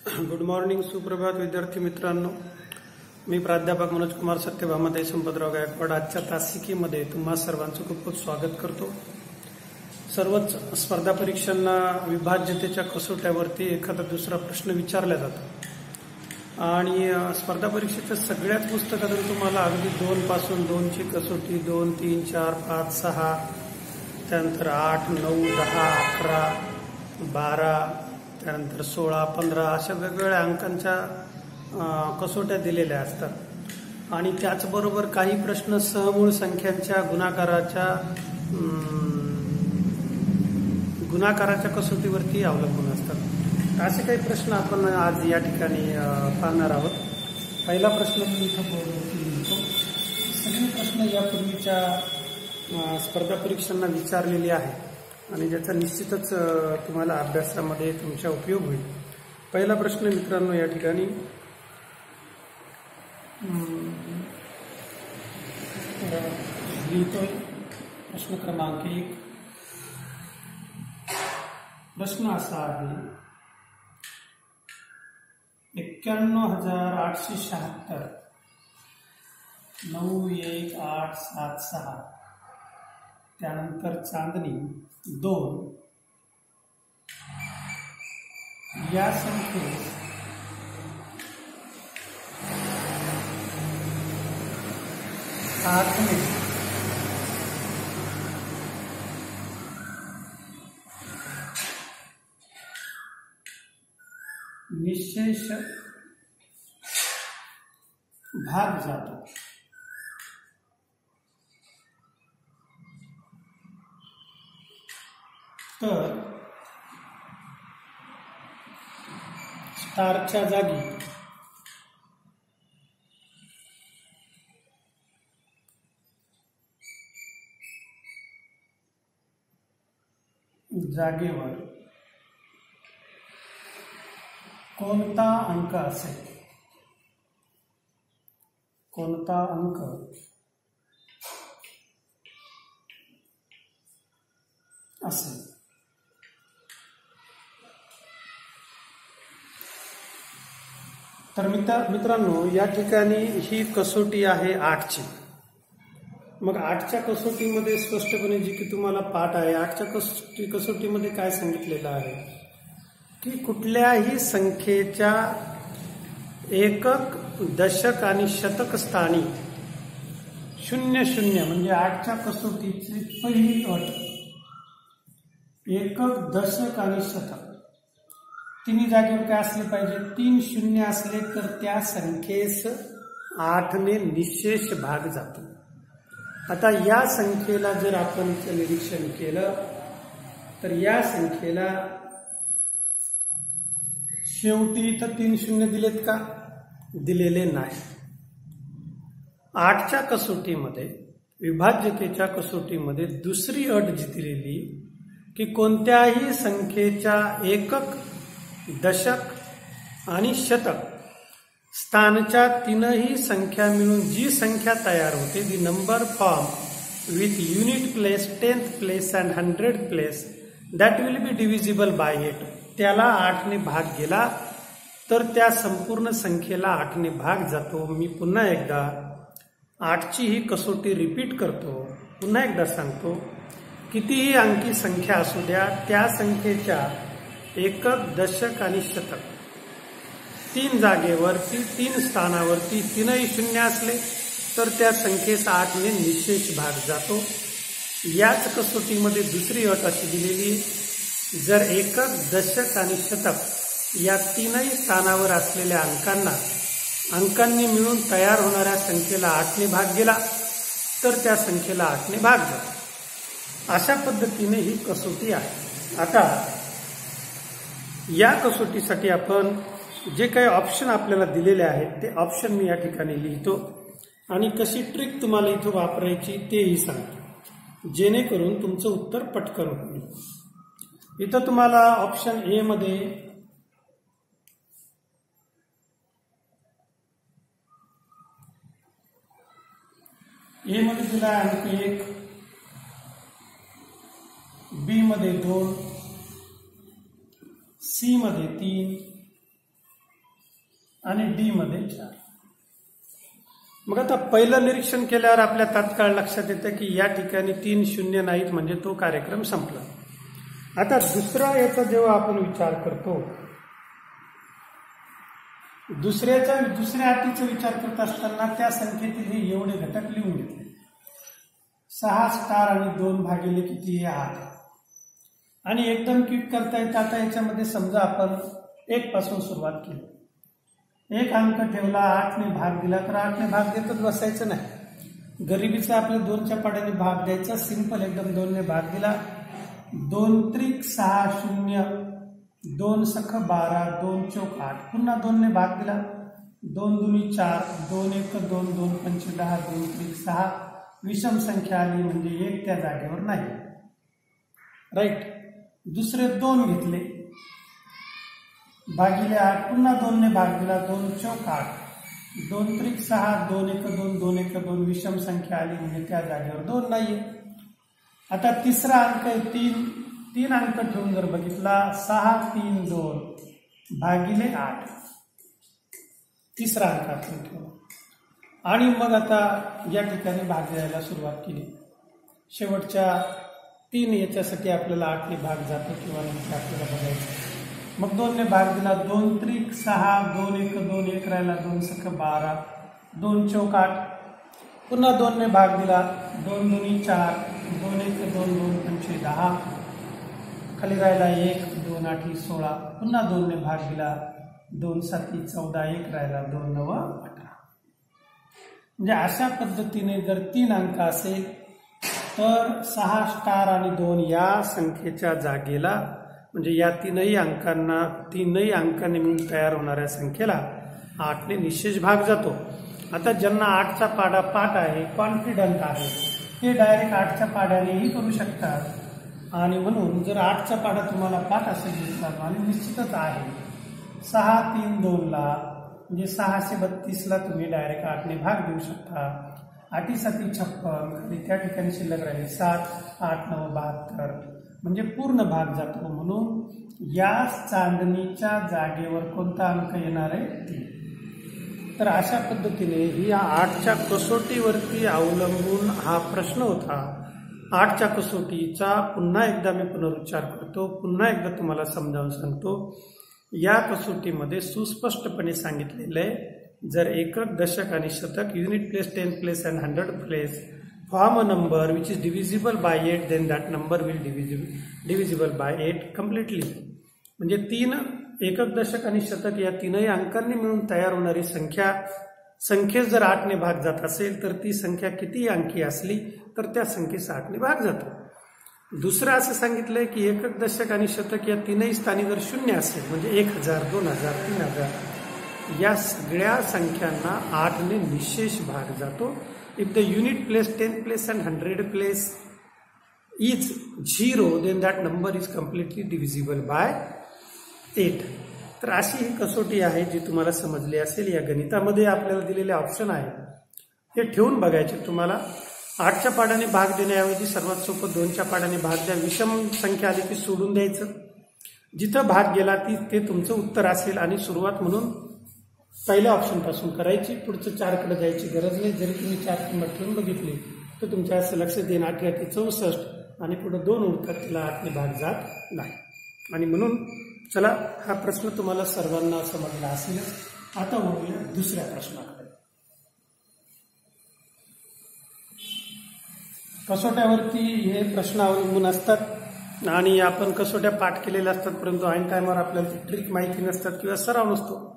Good morning, सुप्रभात विद्यार्थी मित्रांनो. मी प्राध्यापक मनोज कुमार सत्यभामाताई संपतराव गायकवाड आजच्या तासिकेमध्ये तुम्हा सर्वांचं खूप खूप स्वागत करतो. सर्वच स्पर्धा परीक्षांना विभाज्यतेच्या कसोट्यावरती एखादा दुसरा प्रश्न विचारला जातो आणि स्पर्धा परीक्षेच्या सगळ्याच पुस्तकातून तुम्हाला अगदी 2 पासून 2ची कसोटी 2, 3, 4, 5, 6 त्यानंतर 8, 9, 10, 11, 12 त्यानंतर 16, 15 अशा वेगवेगळ्या अंकांच्या कसोट्या दिलेल्या असतात आणि त्याचबरोबर काही प्रश्न सहमूळ संख्यांच्या गुणाकाराच्या कसोटीवरती अवलंबून असतात. असे काही प्रश्न आपण आज या ठिकाणी पाहणार आहोत. पहिला प्रश्न मी इथं लिहितो. सगळे प्रश्न यापूर्वीच्या स्पर्धा परीक्षांना विचारलेले आहेत आणि ज्याचा निश्चितच तुम्हाला अभ्यासामध्ये तुमचा उपयोग होईल. पहिला प्रश्न मित्रांनो या ठिकाणी लिहितोय. प्रश्न क्रमांक 1. प्रश्न असा आहे, 91,876 91876 त्यानंतर चांदणी 2 या संख्येस आठने निशेष भाग जातो. तर स्टारच्या जागी जागेवर कोणता अंक असेल? कोणता अंक असेल? तर मित्रांनो या ठिकाणी ही कसोटी आहे 8ची. मग 8च्या कसोटीमध्ये स्पष्टपणे जी की तुम्हाला पाठ आहे, 8च्या कसोटीमध्ये काय सांगितलेलं आहे की कुठल्याही संख्येच्या एकक, दशक आणि शतक स्थानी 00 म्हणजे 8च्या कसोटीची पहिली अट एकक, दशक आणि शतक तिन्ही जागेवर काय असले पाहिजे? 3 शून्य असले तर त्या संख्येस 8ने निशेष भाग जातो. आता या संख्येला जर आपण निरीक्षण केलं तर या संख्येला शेवटी इथं 3 शून्य दिलेत का? दिलेले नाही. 8च्या कसोटीमध्ये, विभाज्यतेच्या कसोटीमध्ये दुसरी अट जी दिलेली की कोणत्याही संख्येच्या एकक, दशक आणि शतक स्थानच्या तीनही संख्या मिळून जी संख्या तयार होते, the number form with unit place, 10th place and 100th place that will be divisible by 8, त्याला 8ने भाग गेला तर त्या संपूर्ण संख्येला 8ने भाग जातो. मी पुन्हा एकदा 8ची ही कसोटी रिपीट करतो. पुन्हा एकदा सांगतो, कितीही अंकी संख्या असू द्या, त्या संख्येच्या एकक, दशक आणि शतक 3 जागेवरती, 3 स्थानावरती तीनही शून्य असले तर त्या संख्येस 8ने निशेष भाग जातो. याच कसोटीमध्ये दुसरी अट अशी दिलेली, जर एकक, दशक आणि शतक या तीनही स्थानावर असलेल्या अंकांनी मिळून तयार होणाऱ्या संख्येला 8ने भाग गेला तर त्या संख्येला 8ने भाग जातो. अशा पद्धतीने ही कसोटी आहे. आता या कसोटीसाठी आपण जे काही ऑप्शन आपल्याला दिलेले आहेत ते ऑप्शन मी या ठिकाणी लिहितो आणि कशी ट्रिक तुम्हाला इथं वापरायची तेही सांगतो, जेणेकरून तुमचं उत्तर पटकन होईल. इथं तुम्हाला ऑप्शन ए मध्ये दिला अंक 1, बी मध्ये 2, सी मध्ये 3, आणि डी मध्ये 4. मग आता पहिलं निरीक्षण केल्यावर आपल्या तात्काळ लक्षात येतं की या ठिकाणी 3 शून्य नाहीत, म्हणजे तो कार्यक्रम संपला. आता दुसरा याचा जेव्हा आपण विचार करतो, दुसऱ्या अटीचा विचार करत असताना त्या संख्येतील हे एवढे घटक लिहून घेतले. 6 स्टार आणि 2 भागिले किती हे 8. आणि एकदम क्विक करता येतं. आता याच्यामध्ये समजा आपण 1 पासून सुरुवात केली, 1 अंक ठेवला, 8 ने भाग दिला, तर 8 ने भाग देतच बसायचं नाही. गरिबीचा आपल्या 2च्या पाड्याने भाग द्यायचा, सिंपल एकदम. 2 ने भाग दिला, 2 त्रिक 6 शून्य, 2 सख 12, 2 चौक 8. पुन्हा 2 ने भाग दिला, 2 दुनी 4, 2 एक 2, 2 पंच 10, 2 त्रिक 6. विषम संख्या आली म्हणजे 1 त्या जागेवर नाही. राईट. दुसरे 2 घेतले, भागिले 8, पुन्हा 2 ने भाग दिला, 2 चौक 8, 2 त्रिक 6, 2 एक 2, 2 एक 2. विषम संख्या आली म्हणजे त्या जागेवर 2 नाहीये. आता तिसरा अंक आहे 3. 3 अंक ठेवून जर बघितला, 6 3 2 भागिले 8. तिसरा अंक आपण ठेवला आणि मग आता या ठिकाणी भाग द्यायला सुरुवात केली. शेवटच्या 3 याच्यासाठी आपल्याला 8 ने भाग जातो किंवा नंतर आपल्याला बघायचं. मग 2 ने भाग दिला, 2 त्रिक 6, 2 एक 2, 1 राहिला, 2 सख 12, 2 चौक 8. पुन्हा 2 ने भाग दिला, 2 दुनी 4, 2 एक 2, 2 पंच 10. खाली राहिला 1, 2 8 16. पुन्हा 2 ने भाग दिला, 2 7 14, 1 राहिला, 2 9 18. म्हणजे अशा पद्धतीने जर 3 अंक असेल तर 6 स्टार आणि 2 या संख्येच्या जागेला, म्हणजे या 3ही अंकांनी मिळून तयार होणाऱ्या संख्येला 8 ने निशेष भाग जातो. आता ज्यांना 8चा पाडा पाठ आहे, कॉन्फिडंट आहे, ते डायरेक्ट 8च्या पाड्यानेही करू शकतात. आणि म्हणून जर 8चा पाडा तुम्हाला पाठ असेल दिसला आणि निश्चितच आहे, 6 3 2 ला म्हणजे 632 ला तुम्ही डायरेक्ट 8 ने भाग देऊ शकता. 8 7 56, त्या ठिकाणी शिल्लक राहिले 7, 8 9 72, म्हणजे पूर्ण भाग जातो. म्हणून या चांदणीच्या जागेवर कोणता अंक येणार आहे? 3. तर अशा पद्धतीने ही 8च्या कसोटीवरती अवलंबून हा प्रश्न होता. 8च्या कसोटीचा पुन्हा एकदा मी पुनरुच्चार करतो, पुन्हा एकदा तुम्हाला समजावून सांगतो. या कसोटीमध्ये सुस्पष्टपणे सांगितलेलं आहे, जर एकक, दशक आणि शतक, unit place, 10th place and 100th place form a number which is divisible by 8, then that number will divisible by 8 completely. म्हणजे 3 एकक, दशक आणि शतक या 3ही अंकांनी मिळून तयार होणारी संख्येस जर 8 ने भाग जात असेल तर ती संख्या किती अंकी असली तर त्या संख्येस 8 ने भाग जातो. दुसरं असं सांगितलंय की एकक, दशक आणि शतक या 3ही स्थानी जर 0 असेल, म्हणजे 1000, 2000, 3000, या सगळ्या संख्यांना 8 ने निशेष भाग जातो. If the unit place, 10th place and 100th place is 0, then that number is completely divisible by 8. तर अशी ही कसोटी आहे जी तुम्हाला समजली असेल. या गणितामध्ये आपल्याला दिलेले ऑप्शन आहे हे ठेवून बघायचे. तुम्हाला 8च्या पाड्याने भाग देण्याऐवजी सर्वात सोपं 2च्या पाड्याने भाग द्या. विषम संख्या आली की सोडून द्यायचं, जिथं भाग गेला ते तुमचं उत्तर असेल. आणि सुरुवात म्हणून पहिल्या ऑप्शन पासून करायची, पुढचं 4 कडे जायची गरज नाही. जरी तुम्ही 4 किंमत ठेवून बघितली तर तुमच्या असं लक्षात येईल 8 8 64 आणि पुढे 2 उरतात, तिला 8 ने भाग जात नाही. आणि म्हणून चला, हा प्रश्न तुम्हाला सर्वांना समजला असेलच. आता वळूया दुसऱ्या प्रश्नाकडे. कसोट्यावरती हे प्रश्न अवलंबून असतात आणि आपण कसोट्या पाठ केलेल्या असतात, परंतु ऐन टायमावर आपल्याला ट्रिक माहिती नसतात किंवा सराव नसतो.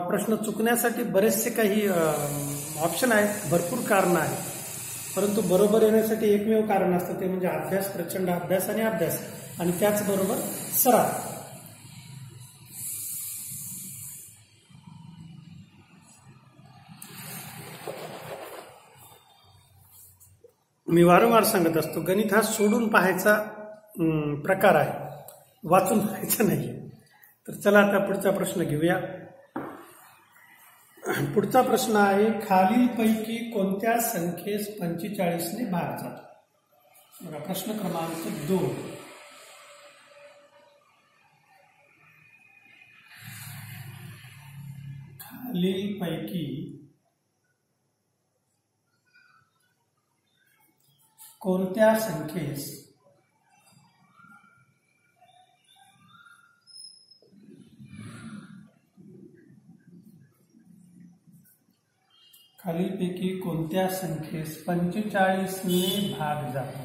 प्रश्न चुकण्यासाठी बरेचसे काही ऑप्शन आहेत, भरपूर कारणं आहेत, परंतु बरोबर येण्यासाठी एकमेव कारण असतं, ते म्हणजे अभ्यास, प्रचंड अभ्यास आणि अभ्यास, आणि त्याचबरोबर सराव. मी वारंवार सांगत असतो, गणित हा सोडून पाहायचा प्रकार आहे, वाचून पाहायचा नाही. तर चला आता पुढचा प्रश्न घेऊया. पुढचा प्रश्न आहे, खालीलपैकी कोणत्या संख्येस 45 ने भाग जातो? बघा, प्रश्न क्रमांक 2. खालीलपैकी कोणत्या संख्येस खालीलपैकी कोणत्या संख्येस 45 ने भाग जातो?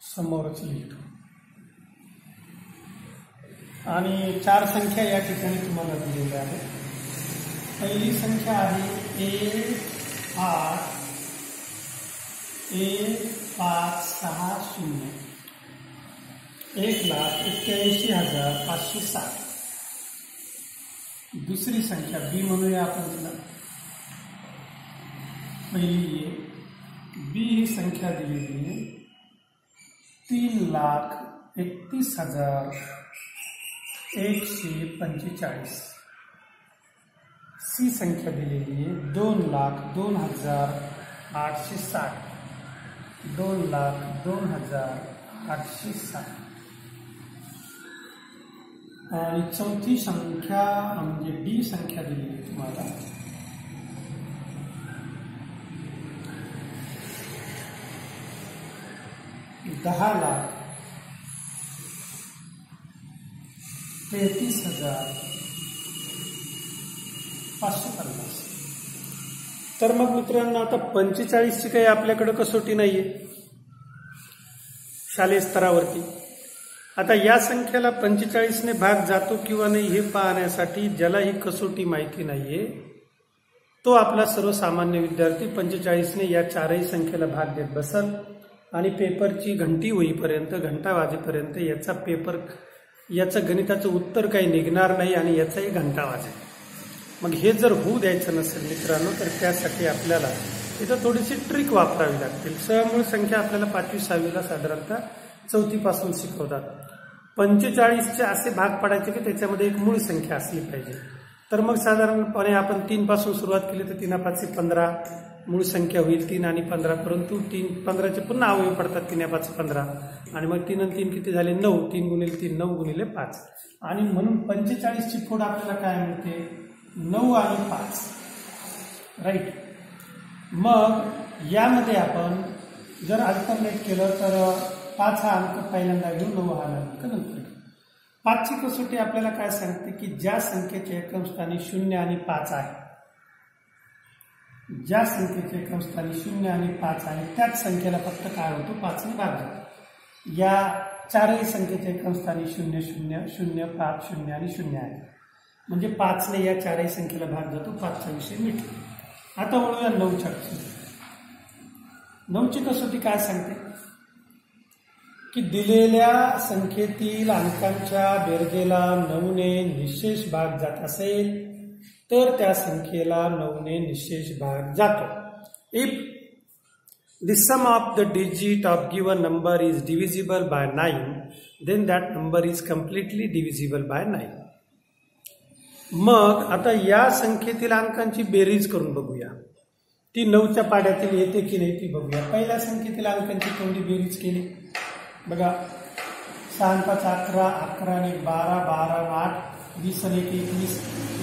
समोरच लिहितो आणि 4 संख्या या ठिकाणी तुम्हाला दिलेल्या आहेत. पहिली संख्या आहे 1,81,560 1,81,560. दुसरी संख्या बी म्हणूया आपण तिला. पहिली बी ही संख्या दिलेली आहे 3,31,145. सी संख्या दिलेली आहे 2,02,860. 2,02,860. आणि चौथी संख्या म्हणजे डी संख्या दिलेली आहे तुम्हाला 10,33,550. तर मग मित्रांनो आता 45 ची काही आपल्याकडे कसोटी नाहीये शालेय स्तरावरती. आता या संख्येला 45 ने भाग जातो किंवा नाही हे पाहण्यासाठी ज्याला ही कसोटी माहिती नाहीये तो आपला सर्वसामान्य विद्यार्थी 45 ने या 4ही संख्येला भाग देत बसल आणि पेपरची घंटी होईपर्यंत घंटा वाजेपर्यंत याचं गणिताचं उत्तर काही निघणार नाही आणि याचाही घंटा वाजेल. मग हे जर होऊ द्यायचं नसेल मित्रांनो तर त्यासाठी आपल्याला इथं थोडीशी ट्रिक वापरावी लागतील. समूळ संख्या आपल्याला 5वी 6वीला साधारणतः 4थी पासून शिकवतात. 45चे असे भाग पडायचे की त्याच्यामध्ये एक मूळ संख्या असली पाहिजे. तर मग साधारणपणे आपण 3 पासून सुरुवात केली तर 3 5 15 मूळ संख्या होईल 3 आणि 15. परंतु 15चे पुन्हा अवयव पडतात 3 5 15 आणि मग 3 आणि 3 किती झाले 9. 3 गुणिले 3 9 गुणिले 5 आणि म्हणून 45ची फोड आपल्याला काय मिळते 9 आणि 5. राईट. मग यामध्ये आपण जर अल्टरनेट केलं तर 5 हा अंक पहिल्यांदा घेऊ 9 हा अंक नंतर. 5ची कसोटी आपल्याला काय सांगते की ज्या संख्येच्या एकम स्थानी 0 आणि 5 आहे ज्या संख्येच्या एकम स्थानी 0 आणि 5 आहे त्याच संख्येला फक्त काय होतो 5 ने भाग जातो. या 4ही संख्येच्या एकम स्थानी 0 0 0 5 0 आणि 0 आहे म्हणजे 5 ने या 4ही संख्येला भाग जातो. 5चा विषय मिटला. आता वळूया 9च्या कसोटी. 9ची कसोटी काय सांगते की दिलेल्या संख्येतील अंकांच्या बेरजेला 9 ने निशेष भाग जात असेल तर त्या संख्येला 9 ने निशेष भाग जातो. If the sum of the digit of given number is divisible by 9 then that number is completely divisible by 9. मग आता या संख्येतील अंकांची बेरीज करून बघूया. ती 9च्या पाड्यातील येते की नाही ती बघूया. पहिल्या संख्येतील अंकांची तेवढी बेरीज केली बघा. 6 5 11 11 आणि 12 12 8 20 आणि 21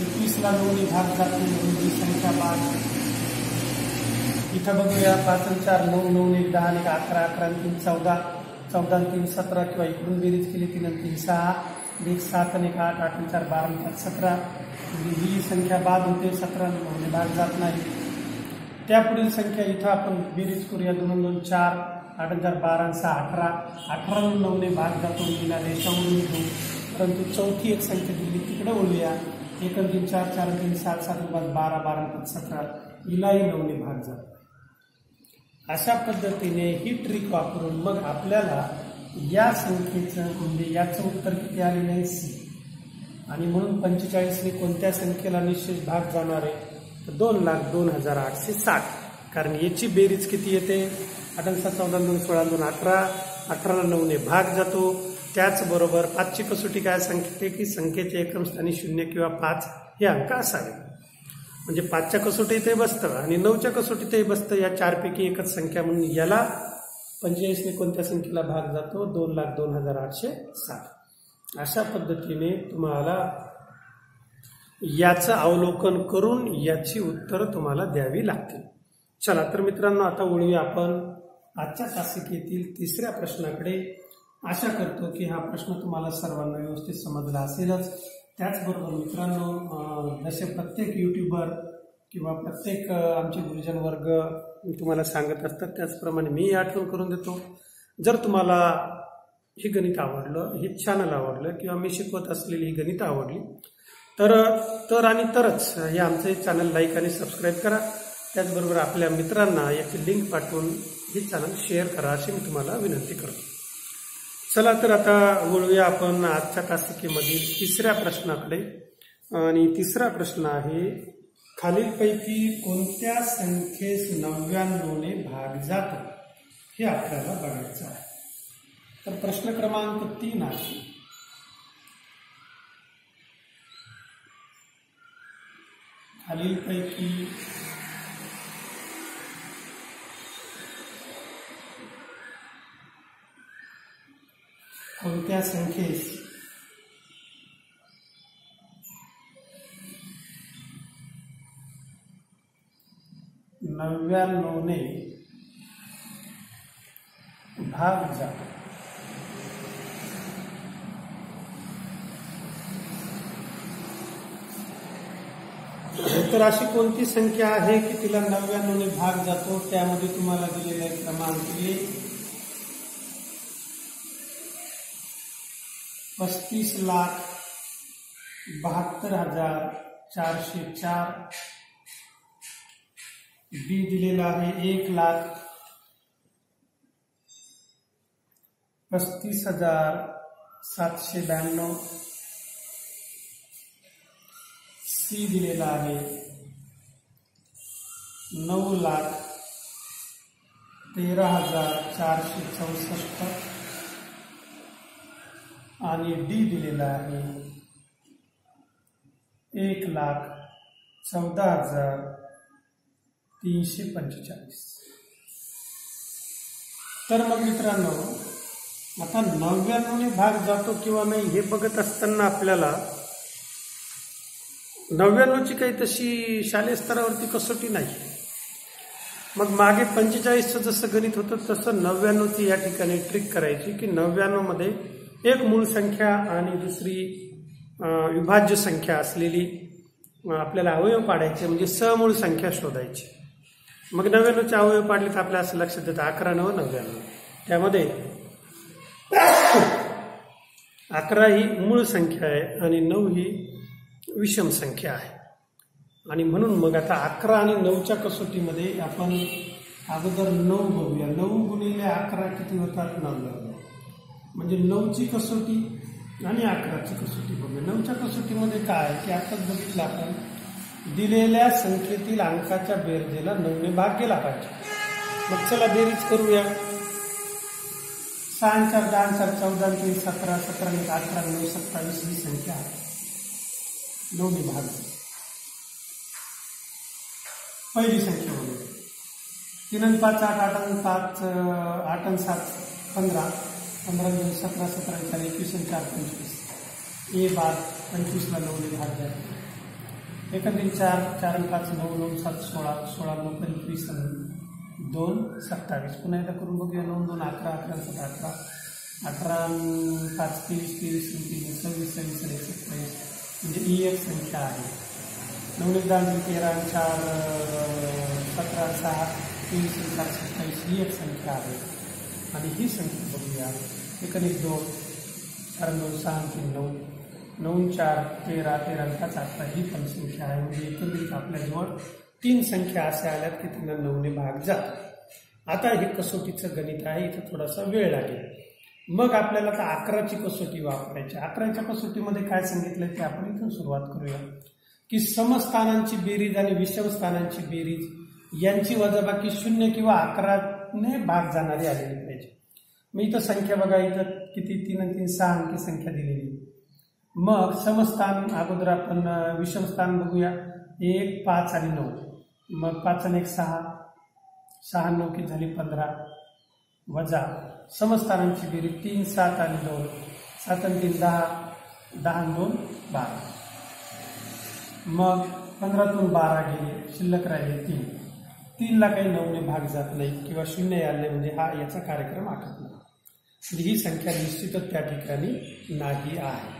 21ला 9 ने भाग जातो म्हणून ही संख्या 5. इथं बघूया 5 आणि 4 9 9 आणि 10 आणि 11 11 आणि 3 14 14 आणि 3 17 किंवा इकडून बेरीज केली 3 आणि 3 6 1 7 आणि 8 8 आणि 4 12 आणि 5 17 म्हणजे ही संख्या बाद होते. 17 ने भाग जात नाही. त्यापुढील संख्या इथं आपण बेरीज करूया 2 2 4 8 4 12 आणि 6 18 18 ने 9 ने भाग जातो हिला रेषावरून घेऊ. परंतु चौथी एक संख्या दिली तिकडे ओळूया 1 आणि 3 4 4 आणि 3 7 7 12 12 आणि 5 17 हिलाही 9 ने भाग जातो. अशा पद्धतीने ही ट्रिक वापरून मग आपल्याला या संख्येचं म्हणजे याचं उत्तर किती आलेलं आहे सी. आणि म्हणून 45 ने कोणत्या संख्येला निश्चित भाग जाणार आहे तर 2,02,860. कारण याची बेरीज किती येते 8 7 14 2 16 2 18 18ला 9 ने भाग जातो. त्याचबरोबर 5ची कसोटी काय सांगते की संख्येच्या एकम स्थानी 0 किंवा 5 हे अंक असावे. म्हणजे 5च्या कसोटीतही बसतं आणि 9च्या कसोटीतही बसतं. या 4 पैकी एकच संख्या म्हणून याला 45ने कोणत्या संख्येला भाग जातो? 2,02,807. अशा पद्धतीने तुम्हाला याचं अवलोकन करून याची उत्तरं तुम्हाला द्यावी लागतील. चला तर मित्रांनो, आता वळूया आपण आजच्या तासिकेतील तिसऱ्या प्रश्नाकडे. आशा करतो की हा प्रश्न तुम्हाला सर्वांना व्यवस्थित समजला असेलच. त्याचबरोबर मित्रांनो, जसे प्रत्येक युट्यूबर किंवा प्रत्येक आमचे गुरुजन वर्ग तुम्हाला सांगत असतात, त्याचप्रमाणे मी आठवण करून देतो, जर तुम्हाला हे गणित आवडलं, हे चॅनल आवडलं किंवा मी शिकवत असलेली ही गणित आवडली तर आणि तरच हे आमचे चॅनल लाईक आणि सबस्क्राईब करा. त्याचबरोबर आपल्या मित्रांना याची लिंक पाठवून हे चॅनल शेअर करा अशी मी तुम्हाला विनंती करतो. चला तर आता वळूया आपण आजच्या तासिकेमधील तिसऱ्या प्रश्नाकडे. आणि तिसरा प्रश्न आहे, खालीलपैकी कोणत्या संख्येस 99ने भाग जातो? हे आपल्याला बघायचं आहे. तर प्रश्न क्रमांक 3 आहे, खालीलपैकी कोणत्या संख्येस 99ने भाग जातो? तर अशी कोणती संख्या आहे की तिला 99ने भाग जातो? त्यामध्ये तुम्हाला दिलेले क्रमांक 35,72,404. बी दिलेला आहे 1,35,792. सी दिलेला आहे 9,13,464 आणि डी दिलेला आहे 1,14,345. तर मग मित्रांनो, आता 99ने भाग जातो किंवा नाही हे बघत असताना आपल्याला 99ची काही तशी शालेय स्तरावरती कसोटी नाही. मग मागे 45चं जसं गणित होतं तसं 99ची या ठिकाणी ट्रिक करायची की 99 मध्ये एक मूळ संख्या आणि दुसरी विभाज्य संख्या असलेली आपल्याला अवयव पाडायचे, म्हणजे समूळ संख्या शोधायची. मग 99चे अवयव पाडले तर आपल्याला असं लक्षात येतं 11, 9, 99. त्यामध्ये 11 ही मूळ संख्या आहे आणि 9 ही विषम संख्या आहे. आणि म्हणून मग आता 11 आणि 9च्या कसोटीमध्ये आपण अगोदर 9 बघूया. 9 गुणिले 11 किती होतात? 99. म्हणजे 9ची कसोटी आणि 11ची कसोटी बघूया. 9च्या कसोटीमध्ये काय आहे की आताच बघितलं आपण, दिलेल्या संख्येतील अंकाच्या बेरजेला 9ने भाग गेला पाहिजे. मग चला बेरीज करूया. 6 4 10 4 14 3 17 17 18 9 27 ही संख्या आहे. 9ने भाग पहिली संख्या बघूया. 3 5 8 8 5 8 7 15 15 17 17 21 4 25. ए बाद 25ला 9ने भाग जातो. 1 3 4 4 5 9 9 7 16 16 9 25 2 27. पुन्हा एकदा करून बघूया. 9 2 11 11 7 18 18 5 23 23 26 26 27 म्हणजे ही एक संख्या आहे. 9 1 10 13 4 17 6 23 4 27 ही एक संख्या आहे. आणि ही संख्या बघूया. 1 1 2 4 9 6 3 9 9 4 13 13 5 18 ही पण संख्या आहे. म्हणजे एकंदरीत आपल्याजवळ 3 संख्या अशा आल्यात की त्यांना 9ने भाग जातो. आता हे कसोटीचं गणित आहे, इथं थोडासा वेळ लागेल. मग आपल्याला आता 11ची कसोटी वापरायची. 11च्या कसोटीमध्ये काय सांगितलंय ते आपण इथून सुरुवात करूया की समस्थानांची बेरीज आणि विषम स्थानांची बेरीज यांची वजाबाकी 0 किंवा 11ने भाग जाणारी आलेली पाहिजे. मग इथं संख्या बघा, इथं किती 3 आणि 3 6 अंकी संख्या दिलेली. मग समस्थान अगोदर आपण विषम स्थान बघूया. 1 5 आणि 9. मग 5 आणि 1 6 6 9 किती झाली 15. वजा समस्थानांची बेरीज 3, 7 आणि 2, 7 आणि 3 10, 10 आणि 2 12. मग 15तून 12 गेले, शिल्लक राहिले 3. 3ला काही 9ने भाग जात नाही किंवा 0 आले म्हणजे हा याचा कार्यक्रम आटत नाही. म्हणजे ही संख्या निश्चितच त्या ठिकाणी नाही आहे.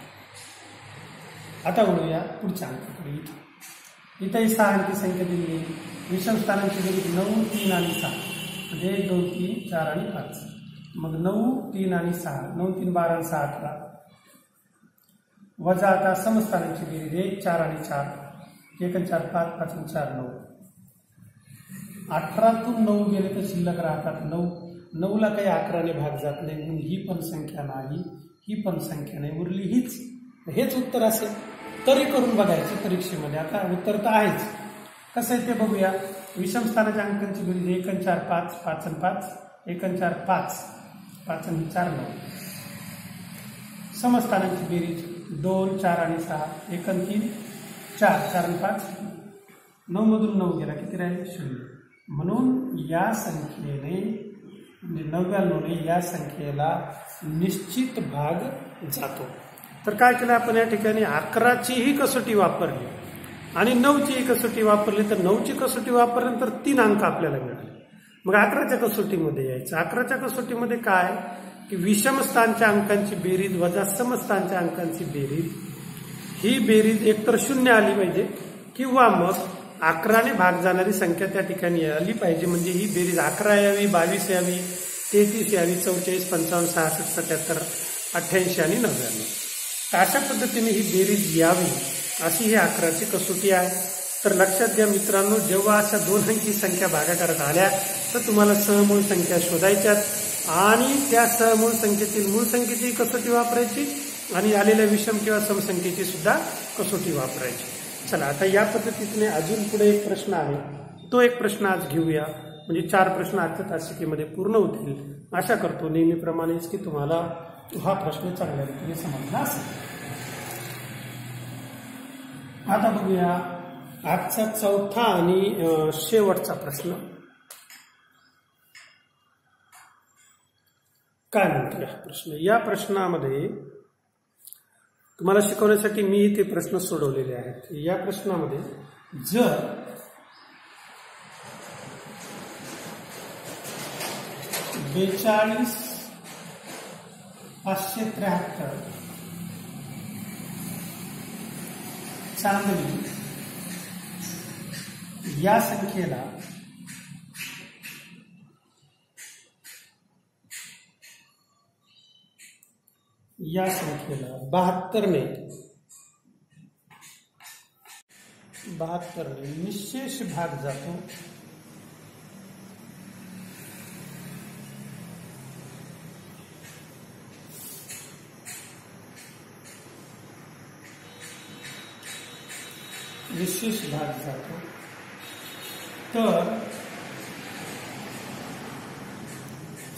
आता बोलूया पुढच्या अंकाकडे. इथंही 6 अंकी संख्या दिली. विषम स्थानांची बेरीज 9, 3 आणि 6 म्हणजे 1, 2, 3, 4 आणि 5. मग 9, 3 आणि 6, 9, 3, 12 आणि 6 18. वजा आता समस्थानांची बेरीज 1, 4 आणि 4, 1 आणि 4 5, 5 आणि 4 9. 18तून 9 गेले तर शिल्लक राहतात 9. 9ला काही 11ने भाग जात नाही म्हणून ही पण संख्या नाही, ही पण संख्या नाही, उरली हीच. हेच उत्तर असेल तरी करून बघायचं परीक्षेमध्ये. आता उत्तर तर आहेच. कसं आहे ते बघूया. विषम स्थानाच्या अंकांची बेरीज 1 आणि 4 5, 5 आणि 5, 1 आणि 4 5, 5 आणि 4 9. समस्थानांची बेरीज 2, 4 आणि 6, 1 आणि 3 4, 4 आणि 5, 9 मधून 9 गेला किती राहिले 0. म्हणून या संख्येने म्हणजे 99ने या संख्येला निश्चित भाग जातो. तर काय केलं आपण या ठिकाणी 11चीही कसोटी वापरली आणि 9चीही कसोटी वापरली. तर 9ची कसोटी वापरल्यानंतर 3 अंक आपल्याला मिळाले. मग 11च्या कसोटीमध्ये यायचं. 11च्या कसोटीमध्ये काय की विषमस्थानच्या अंकांची बेरीज वजा समस्थानच्या अंकांची बेरीज, ही बेरीज एकतर 0 आली पाहिजे किंवा मग 11ने भाग जाणारी संख्या त्या ठिकाणी आली पाहिजे. म्हणजे ही बेरीज 11 यावी, 22 यावी, 33 यावी, 44, 55, 66, 77, 88 आणि 99. तर अशा पद्धतीने ही बेरीज यावी अशी ही 11ची कसोटी आहे. तर लक्षात घ्या मित्रांनो, जेव्हा अशा 2 अंकी संख्या भागाकारात आल्या तर तुम्हाला सहमूळ संख्या शोधायच्यात आणि त्या सहमूळ संख्येतील मूळ संख्येची कसोटी वापरायची आणि आलेल्या विषम किंवा समसंख्येची सुद्धा कसोटी वापरायची. चला आता या पद्धतीने अजून पुढे एक प्रश्न आहे, तो एक प्रश्न आज घेऊया. म्हणजे 4 प्रश्न आजच्या तासिकेमध्ये पूर्ण होतील. आशा करतो नेहमीप्रमाणेच की तुम्हाला हा प्रश्न चांगल्या रीतीने समजला असेल. आता बघूया आजचा 4था आणि शेवटचा प्रश्न. काय म्हणतो हा प्रश्न? या प्रश्नामध्ये तुम्हाला शिकवण्यासाठी मी ते प्रश्न सोडवलेले आहेत. या प्रश्नामध्ये जर बेचाळीस 573 चांदणी या संख्येला या संख्येला 72ने निःशेष भाग जातो, निःशेष भाग जातो, तर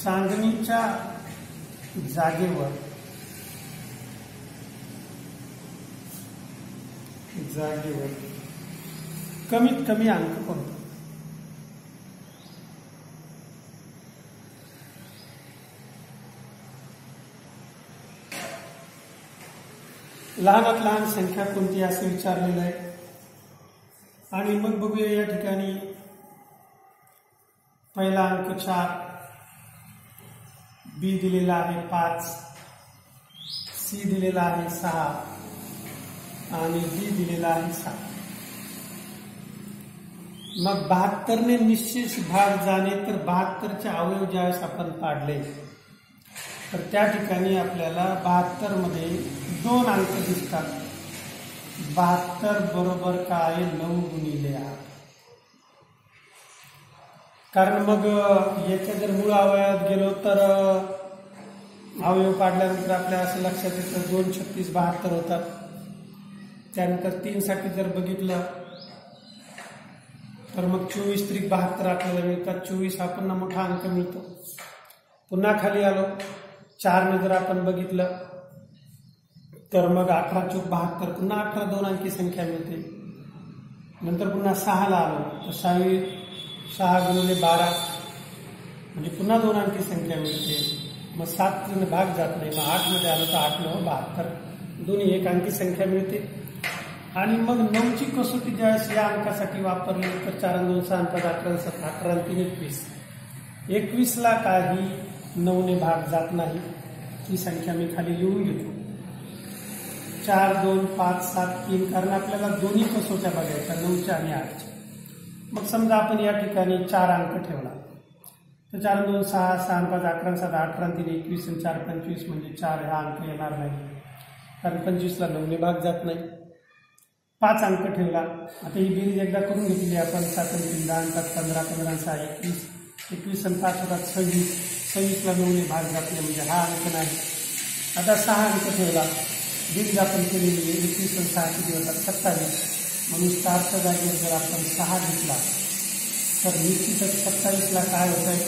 चांदणीच्या जागेवर कमीत कमी अंक कोणता? लहानात लहान संख्या कोणती असं विचारलेलं आहे. आणि मग बघूया या ठिकाणी पहिला अंक 4, बी दिलेला आहे 5, सी दिलेला आहे 6 आणि डी दिलेला आहे 7. मग 72ने निश्चित भाग जाणे, तर 72चे अवयव ज्यावेळेस आपण काढले तर त्या ठिकाणी आपल्याला 72 मध्ये 2 अंक दिसतात. 72 बरोबर काय 9 गुणिले 8. कारण मग याच्या जर मूळ अवयवात गेलो तर अवयव काढल्यानंतर आपल्याला असं लक्षात येतं 2, 36, 72 होतात. त्यानंतर 3 साठी जर बघितलं तर मग 24, 3, 72 आपल्याला मिळतात. 24 हा पुन्हा मोठा अंक मिळतो. पुन्हा खाली आलो 4 ने जर आपण बघितलं तर मग 18, 4, 72 पुन्हा 18 2 अंकी संख्या मिळते. नंतर पुन्हा 6 ला आलो तर 6 गुणिले 12 म्हणजे पुन्हा 2 अंकी संख्या मिळते. मग 7 ने भाग जात नाही. मग 8 मध्ये आलं तर 8 9 72 दोन्ही 1 अंकी संख्या मिळते. आणि मग 9ची कसोटी ज्यावेळेस या अंकासाठी वापरली तर 4 आणि 2 6 आणि 5 11 7 18 आणि 3 21. 21ला काही 9 ने भाग जात नाही. ही संख्या मी खाली लिहून घेतो. 4 2 5 7 3 कारण आपल्याला दोन्ही कसोट्या बघायच्या 9च्या आणि 8च्या. मग समजा आपण या ठिकाणी 4 अंक ठेवला तर 4 आणि 2 6 6 आणि 5 11 7 18 आणि 3 21 आणि 4 25 म्हणजे 4 हा अंक येणार नाही कारण 25ला 9 ने भाग जात नाही. 5 अंक ठेवला. आता ही बेरीज एकदा करून घेतली आपण. 7 आणि 3 10 आणि 5 15 15 आणि 6 21 21 आणि 5 होतात 26. 26ला 9 ने भाग जात नाही म्हणजे हा अंक नाही. आता 6 अंक ठेवला. बेरीज आपण केलेली आहे. 21 आणि 6 किती होतात 27. म्हणून 4च्या जागेवर जर आपण 6 घेतला तर निश्चितच 27ला काय होत आहे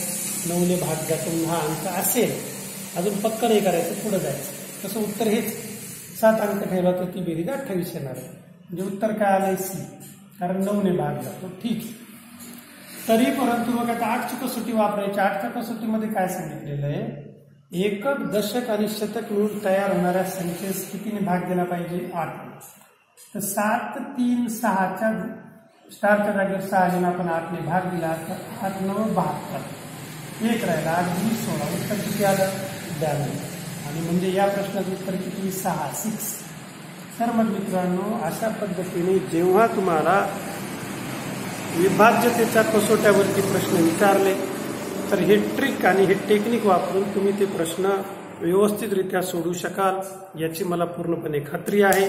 9 ने भाग जातो हा अंक असेल. अजून पक्क नाही करायचं पुढे जायचं. तसं उत्तर हेच. 7 अंक ठेवला तर ती बेरीज 28 येणार आहे. म्हणजे उत्तर काय आलंय सी कारण 9 ने भाग जातो. ठीक. तरी परंतु मग आता 8ची कसोटी वापरायची. 8च्या कसोटीमध्ये काय सांगितलेलं आहे एकक दशक आणि शतक मिळून तयार होणाऱ्या संख्येस कितीने भाग दिला पाहिजे 8. तर 7 3 6च्या स्टारच्या जागेवर 6 घेऊन आपण 8 ने भाग दिला तर 8 9 72. 1 राहिला 8 20 16. उत्तर किती आलं 92. आणि म्हणजे या प्रश्नाचं उत्तर किती 6 6. तर मग मित्रांनो अशा पद्धतीने जेव्हा तुम्हाला विभाज्यतेच्या कसोट्यावरती प्रश्न विचारले तर हे ट्रिक आणि हे टेक्निक वापरून तुम्ही ते प्रश्न व्यवस्थितरित्या सोडवू शकाल याची मला पूर्णपणे खात्री आहे.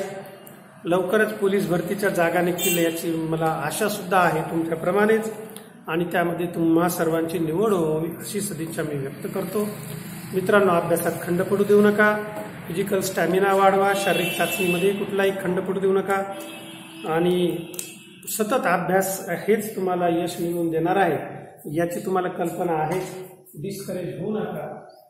लवकरच पोलीस भरतीच्या जागा निघतील याची मला आशा सुद्धा आहे तुमच्याप्रमाणेच. आणि त्यामध्ये तुम्हा सर्वांची निवड व्हावी अशी सदिच्छा मी व्यक्त करतो. मित्रांनो अभ्यासात खंड पडू देऊ नका. फिजिकल स्टॅमिना वाढवा. शारीरिक चाचणीमध्ये कुठलाही खंड पडू देऊ नका. आणि सतत अभ्यास हेच तुम्हाला यश मिळवून देणार आहे याची तुम्हाला कल्पना आहे. डिस्करेज होऊ नका.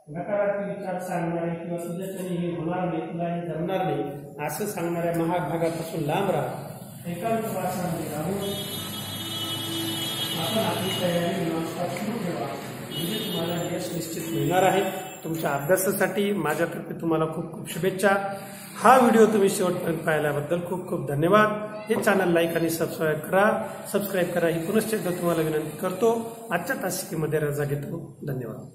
नकारात्मक विचार सांगणारे किंवा तुझ्याच्याने हे होणार नाही तुला हे जमणार नाही असं सांगणाऱ्या महाग भागापासून लांब राहा. एकांतवासामध्ये राहून आपण आपली तयारी नॉनस्टॉप सुरू ठेवा म्हणजे तुम्हाला यश निश्चित मिळणार आहे. तुमच्या अभ्यासासाठी माझ्यातर्फे तुम्हाला खूप खूप शुभेच्छा. हा व्हिडिओ तुम्ही शेवटपर्यंत पाहिल्याबद्दल खूप खूप धन्यवाद. हे चॅनल लाईक आणि सबस्क्राईब करा ही पुनश्च एकदा तुम्हाला विनंती करतो. आजच्या तासिकेमध्ये रजा घेतो. धन्यवाद.